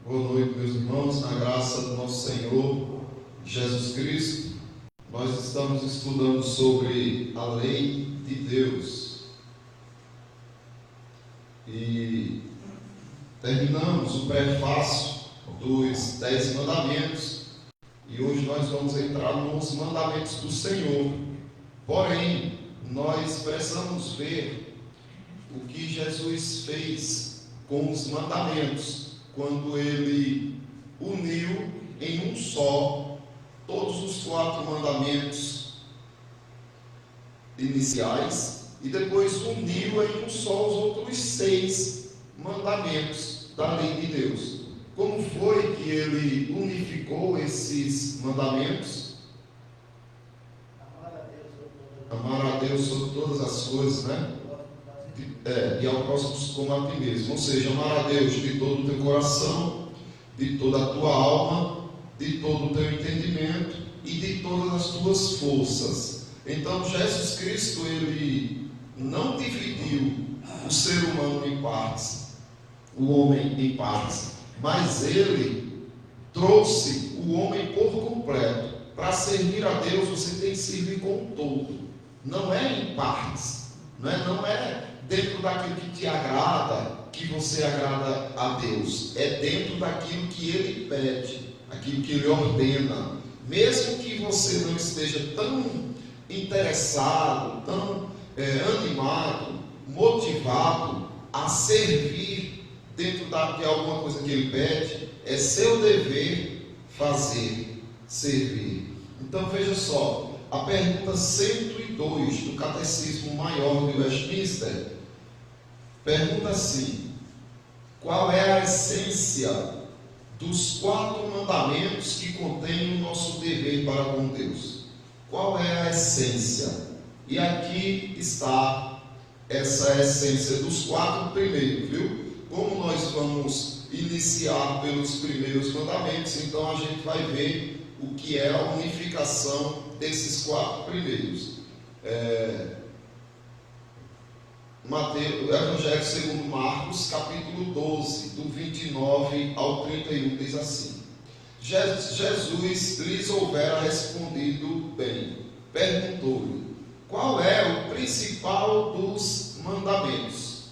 Boa noite, meus irmãos, na graça do nosso Senhor Jesus Cristo. Nós estamos estudando sobre a lei de Deus e terminamos o prefácio dos 10 mandamentos e hoje nós vamos entrar nos mandamentos do Senhor. Porém, nós precisamos ver o que Jesus fez com os mandamentos quando ele uniu em um só todos os 4 mandamentos iniciais e depois uniu em um só os outros 6 mandamentos da lei de Deus. Como foi que ele unificou esses mandamentos? Amar a Deus sobre todas as coisas, né? E ao próximo como a ti mesmo. Ou seja, amar a Deus de todo o teu coração, de toda a tua alma, de todo o teu entendimento e de todas as tuas forças. Então Jesus Cristo, ele não dividiu o ser humano em partes, o homem em partes, mas ele trouxe o homem por completo. Para servir a Deus você tem que servir com o todo, não é em partes, não é dentro daquilo que te agrada, que você agrada a Deus. É dentro daquilo que Ele pede, aquilo que Ele ordena. Mesmo que você não esteja tão interessado, tão animado, motivado a servir dentro de alguma coisa que Ele pede, é seu dever fazer, servir. Então veja só, a pergunta 102 do Catecismo Maior de Westminster pergunta assim: qual é a essência dos 4 mandamentos que contém o nosso dever para com Deus? Qual é a essência? E aqui está essa essência dos 4 primeiros, viu? Como nós vamos iniciar pelos primeiros mandamentos, então a gente vai ver o que é a unificação desses 4 primeiros. Evangelho segundo Marcos, capítulo 12, do 29 ao 31, diz assim: Jesus lhes houvera respondido bem, perguntou-lhe: qual é o principal dos mandamentos?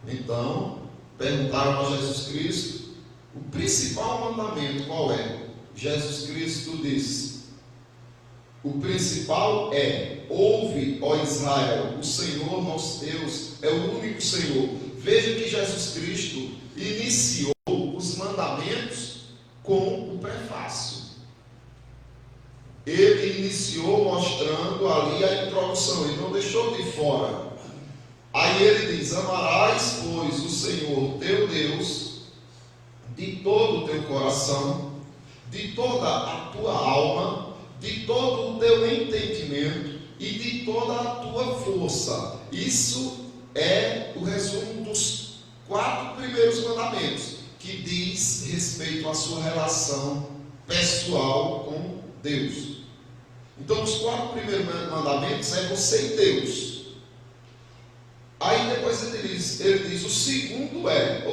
Então, perguntaram a Jesus Cristo: o principal mandamento qual é? Jesus Cristo disse: o principal é: ouve, ó Israel, o Senhor nosso Deus é o único Senhor. Veja que Jesus Cristo iniciou os mandamentos com o prefácio. Ele iniciou mostrando ali a introdução, ele não deixou de fora. Aí ele diz: amarás, pois, o Senhor teu Deus de todo o teu coração, de toda a tua alma, de todo o teu entendimento e de toda a tua força. Isso é o resumo dos 4 primeiros mandamentos, que diz respeito à sua relação pessoal com Deus. Então, os 4 primeiros mandamentos é você e Deus. Aí depois ele diz o segundo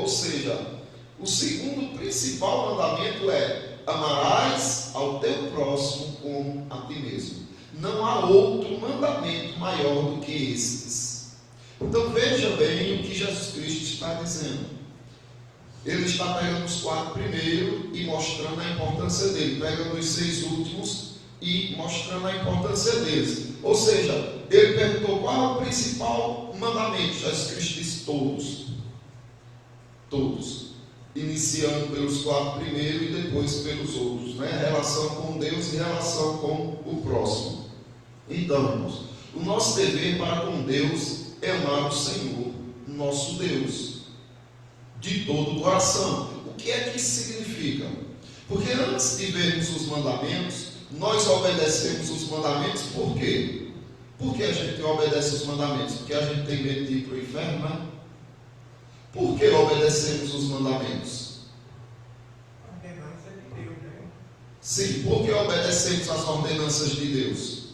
ou seja, o segundo principal mandamento é: amarás ao teu próximo como a ti mesmo. Não há outro mandamento maior do que esses. Então veja bem o que Jesus Cristo está dizendo. Ele está pegando os 4 primeiros e mostrando a importância dele, pegando os 6 últimos e mostrando a importância deles. Ou seja, ele perguntou qual é o principal mandamento. Jesus Cristo disse: todos. Todos. Iniciando pelos 4 primeiros e depois pelos outros, relação com Deus e relação com o próximo. Então, irmãos, o nosso dever para com Deus é amar o Senhor, nosso Deus, de todo o coração. O que é que isso significa? Porque antes de vermos os mandamentos, nós obedecemos os mandamentos por quê? Por que a gente obedece os mandamentos? Porque a gente tem medo de ir para o inferno, né? Por que obedecemos os mandamentos? Ordenança de Deus, né? Sim, por que obedecemos as ordenanças de Deus?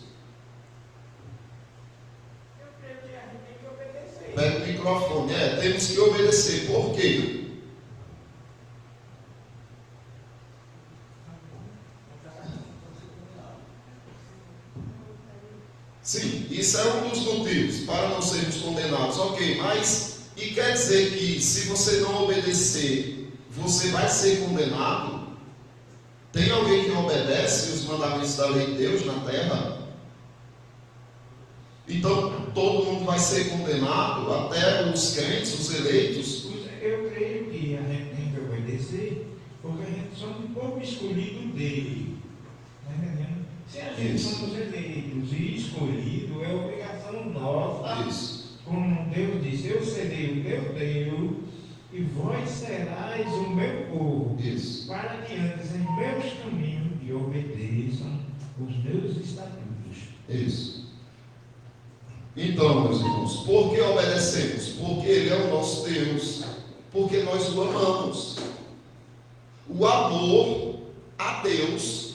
Eu creio que a gente tem que obedecer. Pega o microfone. Temos que obedecer. Por quê? Isso é um dos motivos para não sermos condenados. Ok, mas e quer dizer que se você não obedecer, você vai ser condenado? Tem alguém que não obedece os mandamentos da lei de Deus na terra? Então todo mundo vai ser condenado, até os crentes, os eleitos? Eu creio que a gente tem que obedecer, porque a gente somos um povo escolhido dele. Está entendendo? Se a gente somos eleitos e escolhidos, é obrigação nossa. Isso. Como Deus disse, eu serei o teu Deus e vós serais o meu povo. Isso. Para que andes em meus caminhos e obedeçam os meus estatutos. Isso. Então, meus irmãos, por que obedecemos? Porque Ele é o nosso Deus, porque nós o amamos. O amor a Deus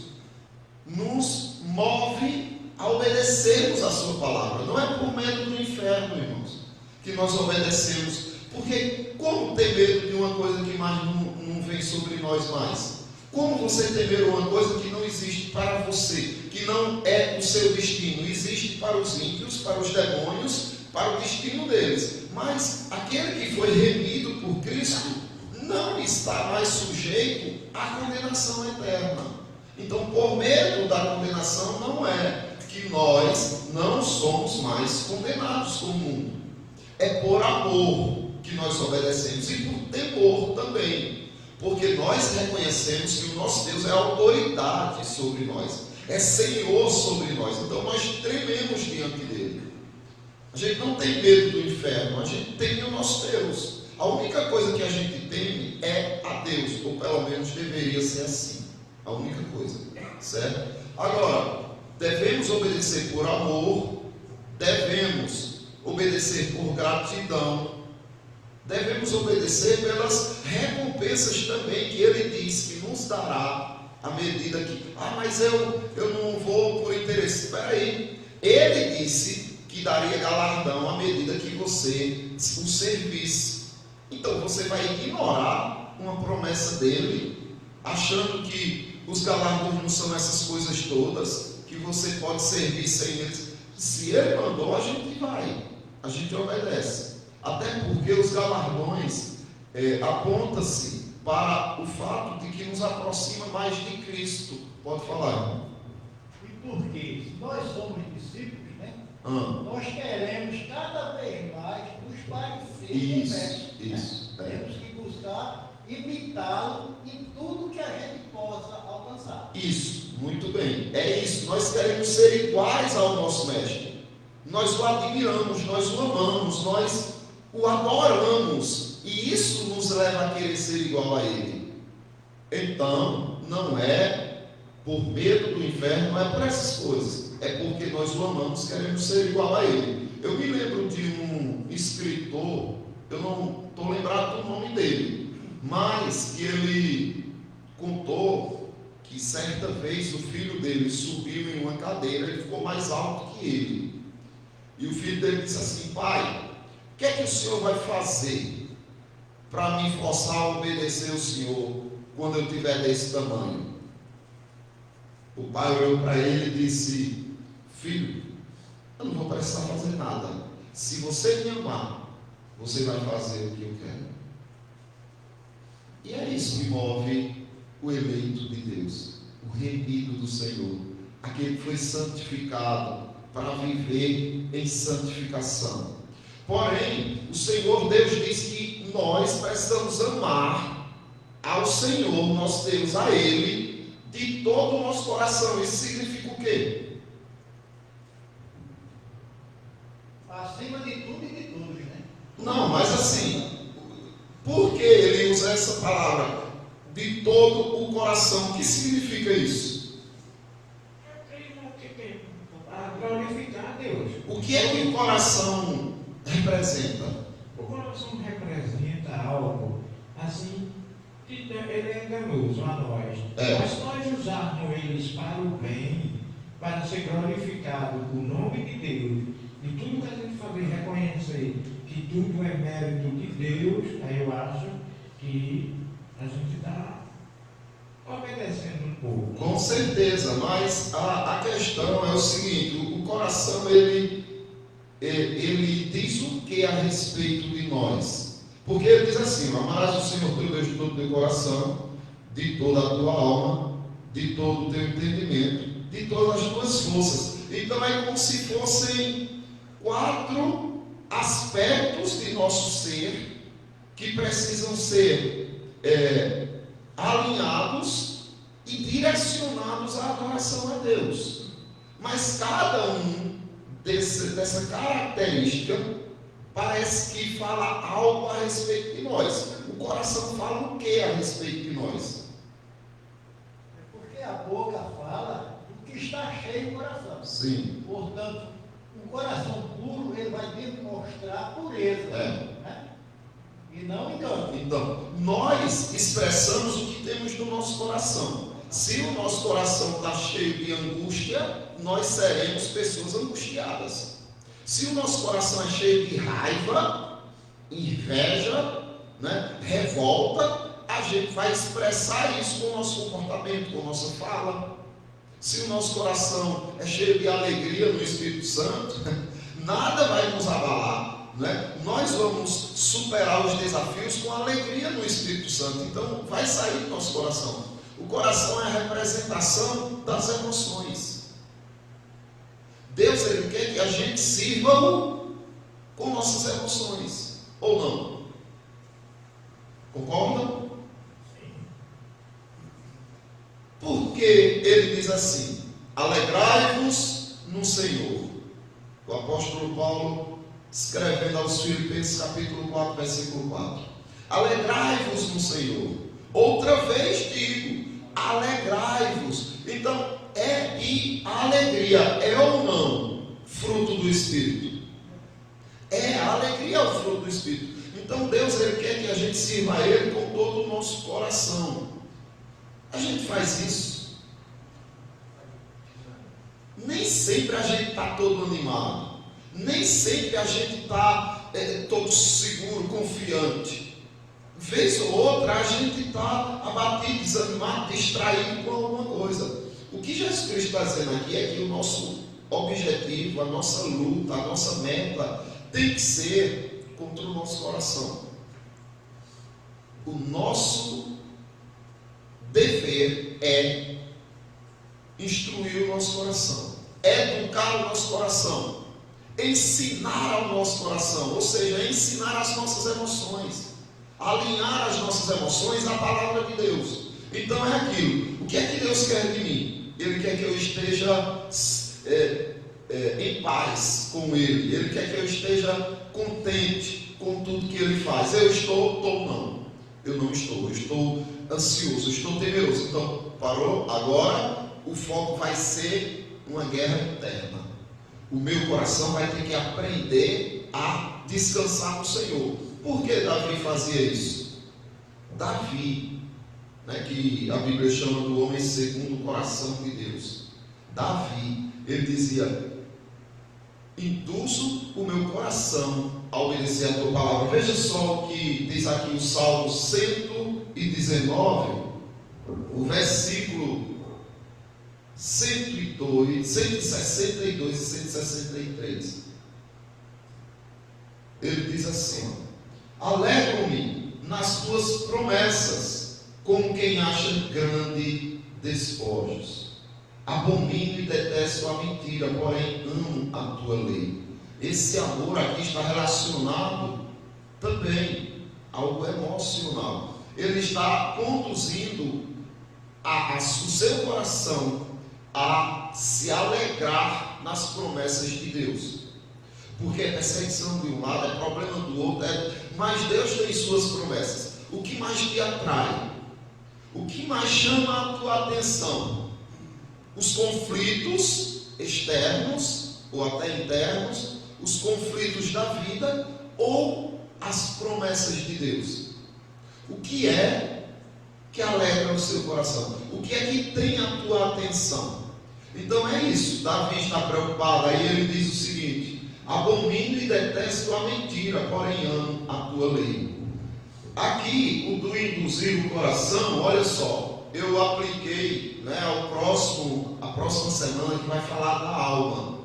nos move a obedecermos a sua palavra. Não é por medo do inferno, irmãos, que nós obedecemos. Porque como ter medo de uma coisa que mais não vem sobre nós mais? Como você temer uma coisa que não existe para você, que não é o seu destino? Existe para os ímpios, para os demônios, para o destino deles. Mas aquele que foi remido por Cristo não está mais sujeito à condenação eterna. Então, por medo da condenação, não é que nós não somos mais condenados como o mundo. É por amor que nós obedecemos e por temor também. Porque nós reconhecemos que o nosso Deus é autoridade sobre nós, é Senhor sobre nós. Então nós trememos diante dele. A gente não tem medo do inferno, a gente teme o nosso Deus. A única coisa que a gente teme é a Deus, ou pelo menos deveria ser assim. A única coisa, certo? Agora, devemos obedecer por amor, devemos obedecer por gratidão, devemos obedecer pelas recompensas também que Ele diz que nos dará à medida que... mas eu não vou por interesse. Espera aí. Ele disse que daria galardão à medida que você o servisse. Então você vai ignorar uma promessa dele, achando que os galardões não são essas coisas todas, que você pode servir sem eles. Se Ele mandou, a gente vai, a gente obedece. Até porque os galardões aponta-se para o fato de que nos aproxima mais de Cristo. Pode falar, irmão. E porque nós somos discípulos, né? Nós queremos cada vez mais nos parecer com o Mestre. Isso. Temos que buscar imitá-lo em tudo que a gente possa alcançar. Isso, muito bem. É isso. Nós queremos ser iguais ao nosso Mestre. Nós o admiramos, nós o amamos, nós o adoramos, e isso nos leva a querer ser igual a Ele. Então, não é por medo do inferno, não é por essas coisas, é porque nós o amamos, queremos ser igual a Ele. Eu me lembro de um escritor, eu não estou lembrado do nome dele, mas que ele contou que certa vez o filho dele subiu em uma cadeira, ele ficou mais alto que ele, e o filho dele disse assim: pai, o que é que o senhor vai fazer para me forçar a obedecer o senhor quando eu tiver desse tamanho? O pai olhou para ele e disse: filho, eu não vou precisar fazer nada. Se você me amar, você vai fazer o que eu quero. E é isso que move o eleito de Deus, o remido do Senhor, aquele que foi santificado para viver em santificação. Porém, o Senhor Deus diz que nós precisamos amar ao Senhor, nosso Deus, a Ele, de todo o nosso coração. Isso significa o quê? Acima de tudo e de todos, né? Não, mas assim, por que ele usa essa palavra? De todo o coração. O que significa isso? Para glorificar a Deus. O que é que o coração representa? O coração representa algo assim, que ele é enganoso a nós. Mas se nós usarmos eles para o bem, para ser glorificado o nome de Deus, e tudo que a gente fazer reconhecer que tudo é mérito de Deus, aí eu acho que a gente está obedecendo um pouco. Com certeza, mas a questão é o seguinte: o coração ele ele diz o que a respeito de nós? Porque ele diz assim: amarás o Senhor teu Deus de todo o teu coração, de toda a tua alma, de todo o teu entendimento, de todas as tuas forças. Então é como se fossem 4 aspectos de nosso ser que precisam ser alinhados e direcionados à adoração a Deus. Mas cada um dessa característica parece que fala algo a respeito de nós. O coração fala o que a respeito de nós? É porque a boca fala do que está cheio o coração. Sim. Portanto, um coração puro, ele vai demonstrar pureza. Né? E não engano. Então, nós expressamos o que temos no nosso coração. Se o nosso coração está cheio de angústia, nós seremos pessoas angustiadas. Se o nosso coração é cheio de raiva, inveja, né, revolta, a gente vai expressar isso com o nosso comportamento, com a nossa fala. Se o nosso coração é cheio de alegria no Espírito Santo, nada vai nos abalar, né? Nós vamos superar os desafios com alegria no Espírito Santo. Então vai sair do nosso coração. O coração é a representação das emoções. Deus, ele quer que a gente sirva com nossas emoções, ou não? Concordam? Porque ele diz assim: alegrai-vos no Senhor. O apóstolo Paulo, escrevendo aos Filipenses, capítulo 4, versículo 4. Alegrai-vos no Senhor. Outra vez digo, alegrai-vos. Então, e a alegria é ou não fruto do Espírito? A alegria é o fruto do Espírito. Então Deus, ele quer que a gente sirva a Ele com todo o nosso coração. A gente faz isso. Nem sempre a gente está todo animado. Nem sempre a gente está todo seguro, confiante. Vez ou outra a gente está abatido, desanimado, distraído com alguma coisa. O que Jesus Cristo está dizendo aqui é que o nosso objetivo, a nossa luta, a nossa meta tem que ser contra o nosso coração. O nosso dever é instruir o nosso coração, educar o nosso coração, ensinar ao nosso coração, ou seja, ensinar as nossas emoções, alinhar as nossas emoções à palavra de Deus. Então é aquilo. O que é que Deus quer de mim? Ele quer que eu esteja em paz com Ele. Ele quer que eu esteja contente com tudo que Ele faz. Eu estou não. Eu não estou. Eu estou ansioso, eu estou temeroso. Então, parou? Agora o foco vai ser uma guerra interna. O meu coração vai ter que aprender a descansar no Senhor. Por que Davi fazia isso? Davi, né, que a Bíblia chama do homem segundo o coração de Deus. Davi, ele dizia: induzo o meu coração a obedecer a tua palavra. Veja só o que diz aqui o Salmo 119, o versículo 102, 162 e 163. Ele diz assim: alegro-me nas tuas promessas, como quem acha grande despojos. Abomino e detesto a mentira, porém amo a tua lei. Esse amor aqui está relacionado também ao emocional. Ele está conduzindo o seu coração a se alegrar nas promessas de Deus. Porque é perseguição de um lado, é problema do outro, mas Deus tem suas promessas. O que mais te atrai? O que mais chama a tua atenção? Os conflitos externos ou até internos, os conflitos da vida ou as promessas de Deus? O que é que alegra o seu coração? O que é que tem a tua atenção? Então é isso. Davi está preocupado. Aí ele diz o seguinte: abomino e detesto a mentira, porém amo a tua lei. Aqui, o do induzir o coração, olha só, eu apliquei, né, a próxima semana, que vai falar da alma.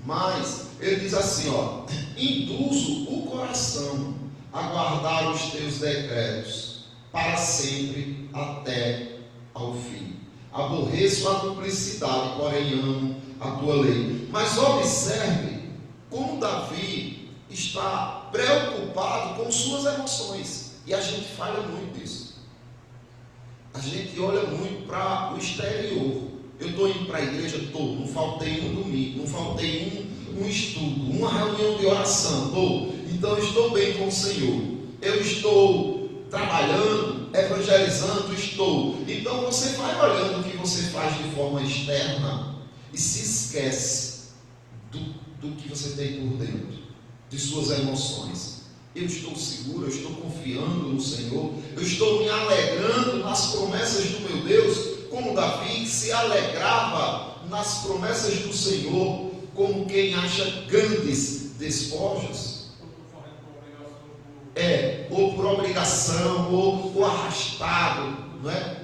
Mas ele diz assim, ó: induzo o coração a guardar os teus decretos para sempre até ao fim. Aborreço a duplicidade, porém amo a tua lei. Mas observe como Davi está preocupado com suas emoções. E a gente falha muito nisso. A gente olha muito para o exterior. Eu estou indo para a igreja? Estou. Não faltei um domingo, não faltei um estudo, uma reunião de oração. Estou. Então eu estou bem com o Senhor. Eu estou trabalhando, evangelizando, estou. Então você vai olhando o que você faz de forma externa e se esquece do que você tem por dentro, de suas emoções. Eu estou seguro, eu estou confiando no Senhor, eu estou me alegrando nas promessas do meu Deus, como Davi se alegrava nas promessas do Senhor, como quem acha grandes despojos. Ou por obrigação, ou arrastado, não é?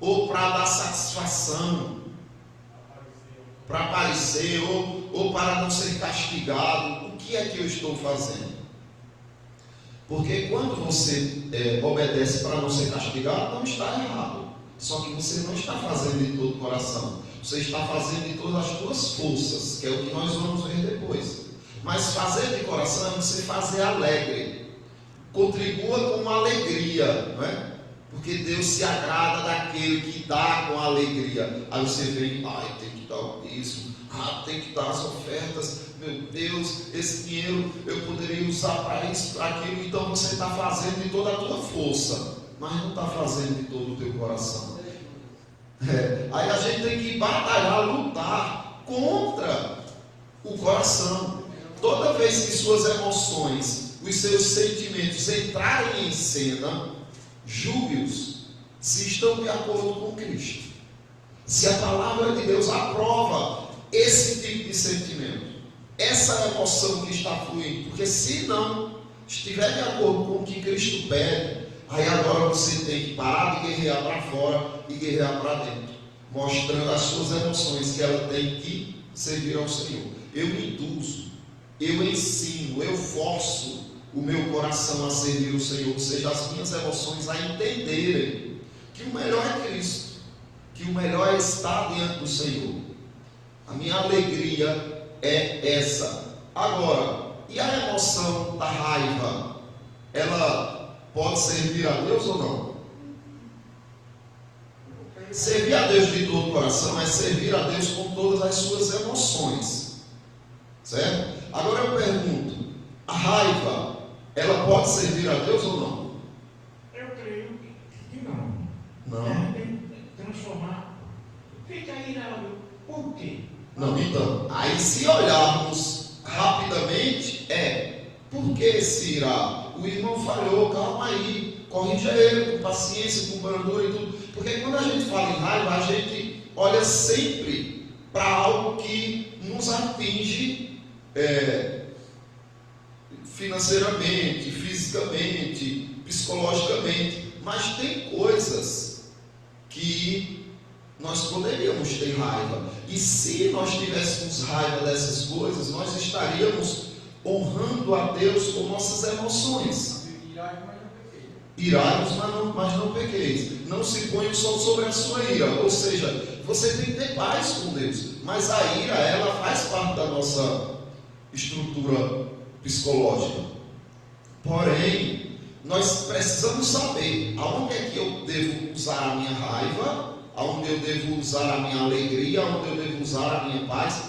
Ou para dar satisfação, para aparecer, ou para não ser castigado. O que é que eu estou fazendo? Porque quando você obedece para não ser castigado, não está errado. Só que você não está fazendo de todo o coração. Você está fazendo de todas as suas forças, que é o que nós vamos ver depois. Mas fazer de coração é você fazer alegre. Contribua com alegria, não é? Porque Deus se agrada daquele que dá com alegria. Aí você vem, tem que dar o dízimo, tem que dar as ofertas. Meu Deus, esse dinheiro eu poderia usar para isso, para aquilo. Então você está fazendo de toda a tua força, mas não está fazendo de todo o teu coração. Aí a gente tem que batalhar, lutar contra o coração. Toda vez que suas emoções, os seus sentimentos entrarem em cena, julgue-os se estão de acordo com Cristo. Se a palavra de Deus aprova esse tipo de sentimento, essa emoção que está fluindo, porque se não estiver de acordo com o que Cristo pede, aí agora você tem que parar de guerrear para fora e guerrear para dentro, mostrando as suas emoções que ela tem que servir ao Senhor. Eu me induzo, eu ensino, eu forço o meu coração a servir o Senhor, ou seja, as minhas emoções a entenderem que o melhor é Cristo, que o melhor é estar diante do Senhor. A minha alegria é essa. Agora, e a emoção da raiva? Ela pode servir a Deus ou não? Servir a Deus de todo o coração é servir a Deus com todas as suas emoções, certo? Agora eu pergunto, a raiva, ela pode servir a Deus ou não? Eu creio que não. Não. Tem que transformar. Fica irado. Por quê? Não, então, aí se olharmos rapidamente, por que esse irá? O irmão falhou, calma aí, corrija ele com paciência, com brandura e tudo. Porque quando a gente fala em raiva, a gente olha sempre para algo que nos atinge financeiramente, fisicamente, psicologicamente. Mas tem coisas que nós poderíamos ter raiva. E se nós tivéssemos raiva dessas coisas, nós estaríamos honrando a Deus com nossas emoções. Irai-vos, mas não pequeis. Não se ponha o sol sobre a sua ira. Ou seja, você tem que ter paz com Deus. Mas a ira, ela faz parte da nossa estrutura psicológica. Porém, nós precisamos saber aonde é que eu devo usar a minha raiva, aonde eu devo usar a minha alegria, aonde eu devo usar a minha paz,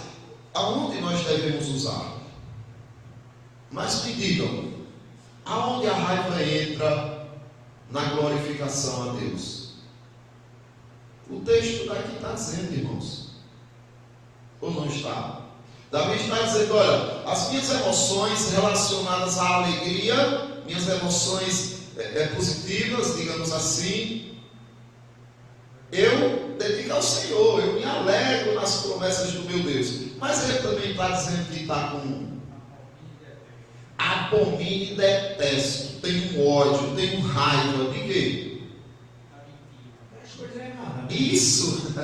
aonde nós devemos usar. Mas me digam, aonde a raiva entra na glorificação a Deus? O texto daqui está dizendo, irmãos, ou não está? Davi está dizendo, olha, as minhas emoções relacionadas à alegria, minhas emoções positivas, digamos assim, eu dedico ao Senhor, eu me alegro nas promessas do meu Deus. Mas ele também está dizendo que está com abomino e detesto, tenho ódio, tenho raiva, de quê? As coisas erradas. Isso!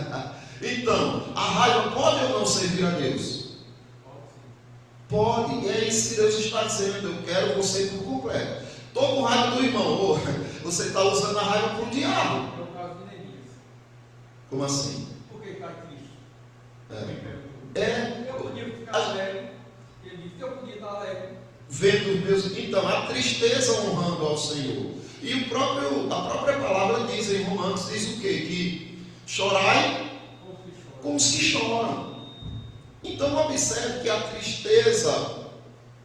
Então, a raiva pode ou não servir a Deus? Pode, e é isso que Deus está dizendo. Eu quero você por completo. Estou com raiva do irmão. Você está usando a raiva para o diabo. É o caso de Neemias. Como assim? Por que está triste? Eu podia ficar alegre. Ele disse que eu podia estar alegre. Vendo os meus. Então, a tristeza honrando ao Senhor. E a própria palavra diz em Romanos, diz o quê? Que chorai como os que choram. Então observe que a tristeza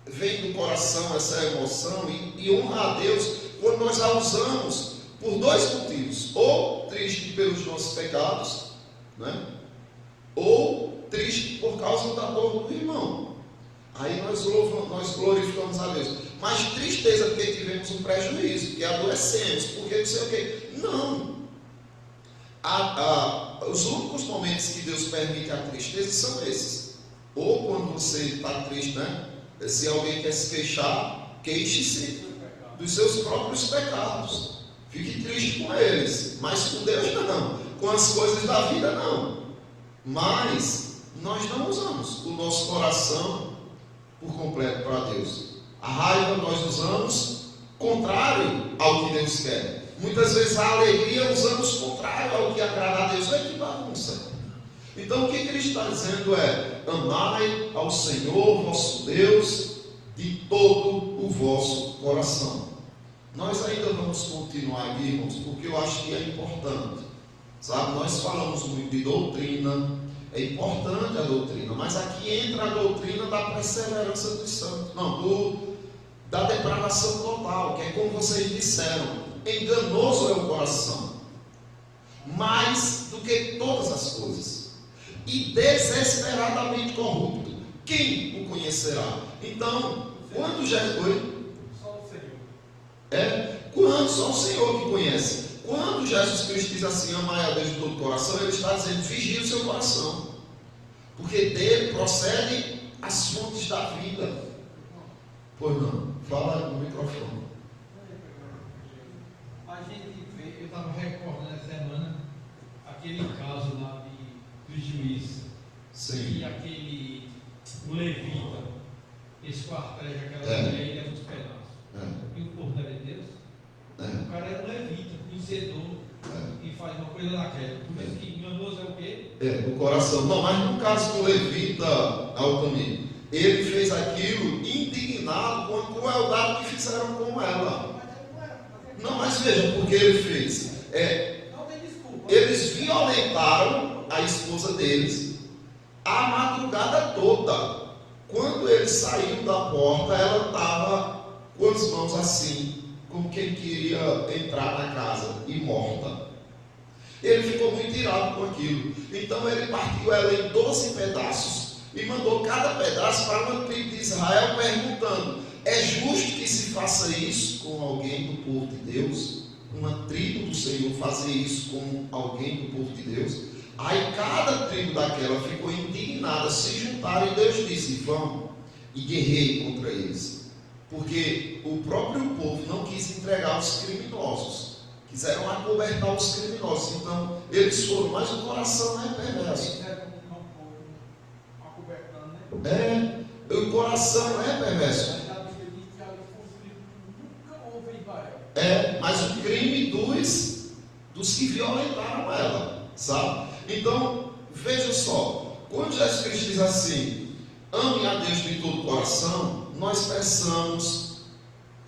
vem do coração, essa emoção, e honra a Deus quando nós a usamos por dois motivos: ou triste pelos nossos pecados, né? Ou triste por causa da dor do irmão. Aí nós glorificamos a Deus. Mas tristeza porque tivemos um prejuízo, porque adoecemos, porque não sei o quê. Não. Os únicos momentos que Deus permite a tristeza são esses. Ou quando você está triste, né? Se alguém quer se queixar, queixe-se dos seus próprios pecados. Fique triste com eles, mas com Deus não. Com as coisas da vida não. Mas nós não usamos o nosso coração por completo para Deus. A raiva nós usamos contrário ao que Deus quer. Muitas vezes a alegria usamos contrário ao que agrada a Deus. É que bagunça. Então o que ele está dizendo é: amai ao Senhor vosso Deus de todo o vosso coração. Nós ainda vamos continuar aqui, irmãos, porque eu acho que é importante. Sabe, nós falamos muito de doutrina, é importante a doutrina, mas aqui entra a doutrina da perseverança dos santos, da depravação total, que é como vocês disseram: enganoso é o coração, mais do que todas as coisas, e desesperadamente corrupto, quem o conhecerá? Então, quando Jesus... Só o Senhor. Quando só o Senhor que conhece. Quando Jesus Cristo diz assim: amai a Deus de todo o coração, ele está dizendo: vigie o seu coração, porque dele procedem as fontes da vida. Pois não, fala no microfone. A gente vê, eu estava recordando essa semana aquele caso lá do juiz. Sim. E o levita esquarteja aquela mulher e leva os pedaços. E o povo não é de Deus? O cara era um levita, vencedor, e faz uma coisa daquela. Por isso que enganoso é o quê? O coração. Não, mas no caso do levita, Altamir, ele fez aquilo indignado com a crueldade que fizeram com ela. Não, mas veja porque ele fez. Não tem desculpa. Eles violentaram a esposa deles a madrugada toda. Quando ele saiu da porta, ela estava com as mãos assim, como quem queria entrar na casa, e morta. Ele ficou muito irado com aquilo. Então ele partiu ela em 12 pedaços e mandou cada pedaço para uma tribo de Israel, perguntando: é justo que se faça isso com alguém do povo de Deus? Uma tribo do Senhor fazer isso com alguém do povo de Deus? Aí cada tribo daquela ficou indignada, se juntaram, e Deus disse: vão e guerreiem contra eles. Porque o próprio povo não quis entregar os criminosos, quiseram acobertar os criminosos. Então eles foram, mas o coração é perverso. O coração é perverso. Mas o crime dos que violentaram ela, sabe? Então, veja só, quando Jesus Cristo diz assim: ame a Deus de todo o coração, nós precisamos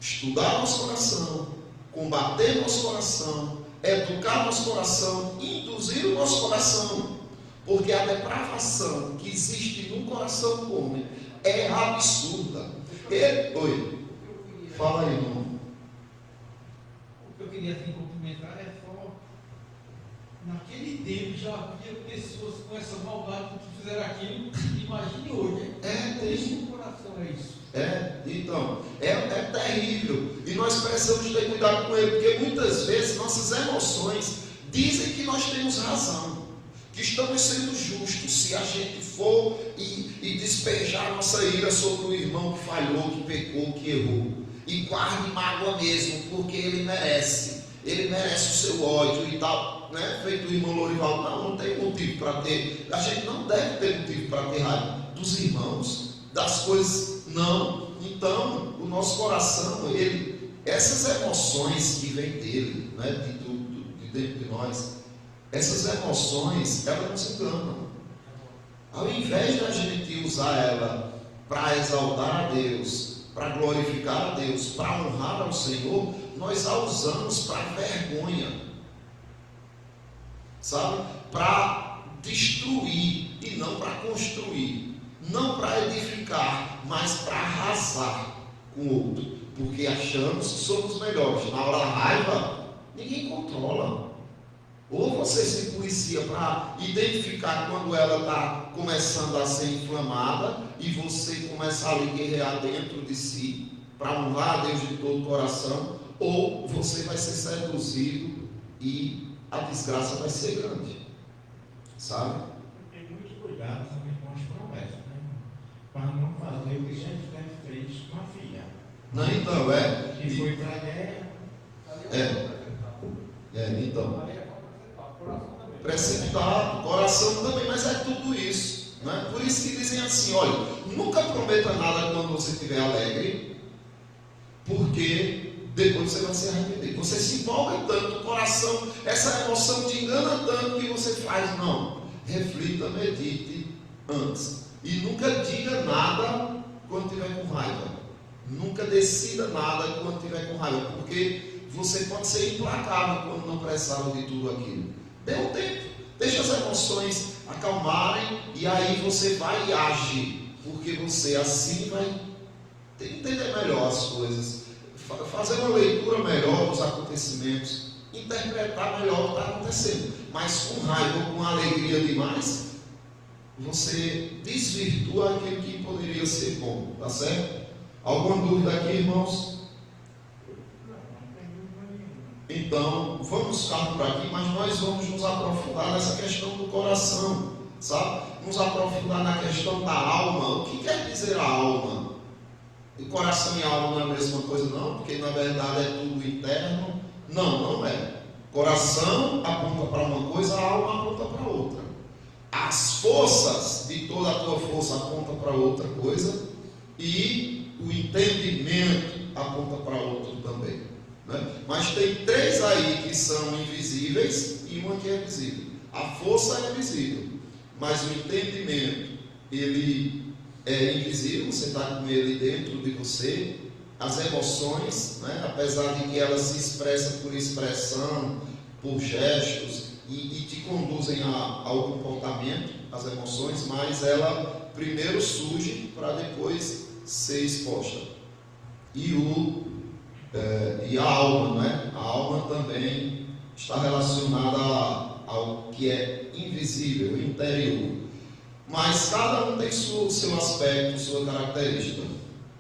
estudar nosso coração, combater nosso coração, educar nosso coração, induzir o nosso coração, porque a depravação que existe no coração do homem é absurda. Fala aí, irmão. O que eu queria assim, cumprimentar é só: naquele tempo já havia pessoas com essa maldade que fizeram aquilo. Imagine hoje, triste no coração, é isso. Então, é terrível. E nós precisamos ter cuidado com ele, porque muitas vezes nossas emoções dizem que nós temos razão, que estamos sendo justos se a gente for e despejar nossa ira sobre o irmão que falhou, que pecou, que errou, e guarde mágoa mesmo, porque ele merece o seu ódio e tal, né? Feito o irmão Lorival: não tem motivo para ter. A gente não deve ter motivo para ter raiva dos irmãos. das coisas. Não. Então, o nosso coração, essas emoções que vêm dele, né, de dentro de nós, essas emoções, elas nos enganam. Ao invés de a gente usar ela para exaltar a Deus, para glorificar a Deus, para honrar ao Senhor, nós a usamos para vergonha, sabe? Para destruir e não para construir, não para edificar, mas para arrasar com o outro, porque achamos que somos melhores. Na hora da raiva, ninguém controla. Ou você se policia para identificar quando ela está começando a ser inflamada e você começa a guerrear dentro de si para honrar a Deus de todo o coração, ou você vai ser seduzido e a desgraça vai ser grande, sabe? Tem muito cuidado também com as promessas, né? Para não fazer o que Jefté fez com a filha. Não, então, Que foi para a guerra. Então. Precipitado, coração também, mas é tudo isso, né? Por isso que dizem assim: olha, nunca prometa nada quando você estiver alegre, porque depois você vai se arrepender. Você se empolga tanto, o coração, essa emoção te engana tanto que você faz. Não, reflita, medite antes, e nunca diga nada quando estiver com raiva, nunca decida nada quando estiver com raiva, porque você pode ser implacável quando não prestar de tudo aquilo. Dê um tempo, deixa as emoções acalmarem e aí você vai e age, porque você assim vai entender melhor as coisas, fazer uma leitura melhor dos acontecimentos, interpretar melhor o que está acontecendo. Mas com raiva ou com alegria demais, você desvirtua aquilo que poderia ser bom, tá certo? Alguma dúvida aqui, irmãos? Então, vamos ficar por aqui, mas nós vamos nos aprofundar nessa questão do coração, sabe? Nos aprofundar na questão da alma. O que quer dizer a alma? O coração e a alma não é a mesma coisa, não, porque na verdade é tudo interno. Não é. Coração aponta para uma coisa, a alma aponta para outra. As forças de toda a tua força apontam para outra coisa, e o entendimento aponta para outro também. Mas tem três aí que são invisíveis e uma que é visível. A força é visível, mas o entendimento, ele é invisível, você está com ele dentro de você. As emoções, né, apesar de que elas se expressam por expressão, por gestos e te conduzem ao comportamento, as emoções, mas ela primeiro surge para depois ser exposta. E a alma, né? A alma também está relacionada ao que é invisível, interior. Mas cada um tem seu aspecto, sua característica.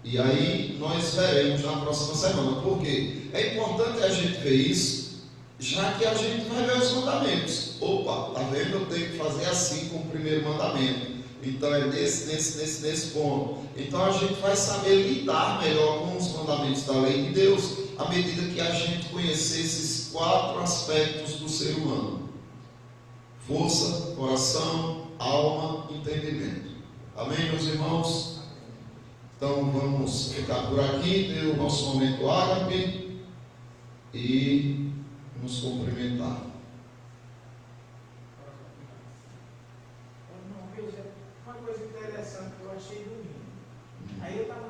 E aí nós veremos na próxima semana. Por quê? É importante a gente ver isso, já que a gente vai ver os mandamentos. Opa, tá vendo? Eu tenho que fazer assim com o primeiro mandamento. Então é nesse ponto. Então a gente vai saber lidar melhor com os mandamentos da lei de Deus, à medida que a gente conhecer esses 4 aspectos do ser humano: força, coração, alma, entendimento. Amém, meus irmãos? Então vamos ficar por aqui, ter o nosso momento ágape e nos cumprimentar. Uma coisa interessante que eu achei domingo. Aí eu estava